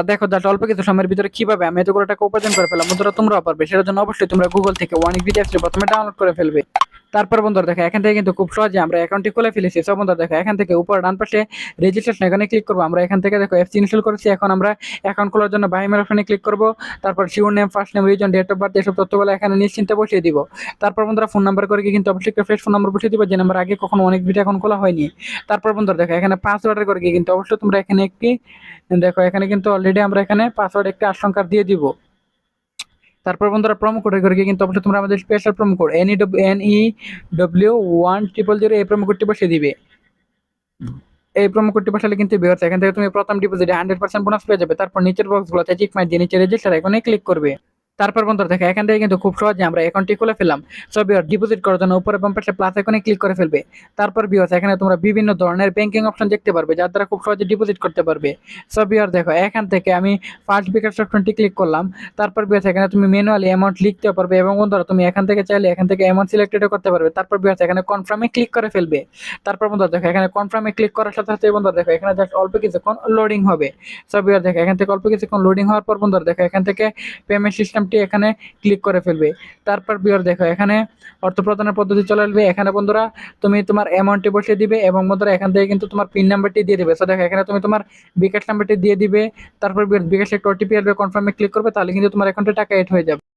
দেখো জাস্ট অল্প কিছু সময়ের ভিতরে কিভাবে আমি এতগুলো টাকা উপার্জন করে ফেললাম, বন্ধুরা তোমরাও পারবে। সেটার জন্য অবশ্যই তোমরা গুগল থেকে ওয়ানিক বিডি অ্যাপসটি প্রথমে ডাউনলোড করে ফেলবে। তারপর বন্ধুরা দেখো এখান থেকে কিন্তু খুব সহজে আমরা অ্যাকাউন্টটি খুলে ফেলেছি। সব বন্ধুরা দেখো এখান থেকে উপর ডান পাশে রেজিস্ট্রেশন এখানে ক্লিক করবো। আমরা এখান থেকে দেখো অ্যাপস ইনস্টল করেছি। এখন আমরা অ্যাকাউন্ট খোলার জন্য বাই মেল অপশনে ক্লিক করবো। তারপর surname, first name, reason, date of birth এসব তথ্যগুলো এখানে নিশ্চিন্তে বসিয়ে দিব। তারপর বন্ধুরা ফোন নাম্বার করে কিন্তু অবশ্যই একটা ফ্রেশ ফোন নাম্বার বসিয়ে দিব, যে নাম্বার আগে কখনো অনেক ভিডিও এখন খোলা হয়নি। তারপর বন্ধুরা দেখো এখানে পাসওয়ার্ডের করে কিন্তু অবশ্যই তোমরা এখানে একটি দেখো এখানে কিন্তু অলরেডি আমরা এখানে পাসওয়ার্ড একটা আশঙ্কা দিয়ে দিব। তারপর বন্ধুরা প্রোমো কোডের করে কিন্তু অবশ্যই তোমরা আমাদের স্পেশাল প্রোমো কোড NEW1000 এই প্রোমো কোডটি বসিয়ে দিবে। এই প্রোমো কোডটি বসালে কিন্তু ভিউয়ার্স এখান থেকে তুমি প্রথম ডিপোজিটে 100% বোনাস পেয়ে যাবে। তারপর নিচের বক্সগুলোতে টিক মার্ক দিয়ে নিচে রেজিস্টার আইকনে ক্লিক করবে। তারপর বন্ধুরা দেখো এখান থেকে কিন্তু খুব সহজে আমরা অ্যাকাউন্টটি খুলে ফেললাম। সো ভিউয়ার্স ডিপোজিট করার জন্য উপরে বাম পাশে প্লাস আইকনে ক্লিক করে ফেলবে। তারপর ভিউয়ার্স এখানে তোমরা বিভিন্ন ধরনের ব্যাংকিং অপশন দেখতে পারবে, যার দ্বারা খুব সহজে ডিপোজিট করতে পারবে। সো ভিউয়ার্স দেখো এখান থেকে আমি ফার্স্ট বিকাশ অপশনটি ক্লিক করলাম। তারপর ভিউয়ার্স এখানে তুমি ম্যানুয়ালি অ্যামাউন্ট লিখতে পারবে, এবং বন্ধুরা তুমি এখান থেকে চাইলে এখান থেকে অ্যামাউন্ট সিলেক্টেডও করতে পারবে। তারপর ভিউয়ার্স এখানে কনফার্মে ক্লিক করে ফেলবে। তারপর বন্ধুরা দেখো এখানে কনফার্মে ক্লিক করার সাথে সাথে বন্ধুরা দেখো এখানে জাস্ট অল্প কিছুক্ষণ লোডিং হবে। সো ভিউয়ার্স দেখো এখান থেকে অল্প কিছুক্ষণ লোডিং হওয়ার পর বন্ধুরা দেখো এখান থেকে পেমেন্ট সিস্টেমটি এখানে ক্লিক করে ফেলবে। তারপর ভিউয়ার দেখো এখানে অর্থ প্রদানের পদ্ধতি চলে আসবে। এখানে বন্ধুরা তুমি তোমার অ্যামাউন্টটি বসিয়ে দিবে, এবং বন্ধুরা এখান থেকে কিন্তু তোমার পিন নাম্বারটি দিয়ে দিবে। সো দেখো এখানে তুমি তোমার বিকাশ নাম্বারটি দিয়ে দিবে। তারপর বিকাশে একটা ওটিপি আসবে, কনফার্মে ক্লিক করবে, তাহলে কিন্তু তোমার অ্যাকাউন্টে টাকা এড হয়ে যাবে।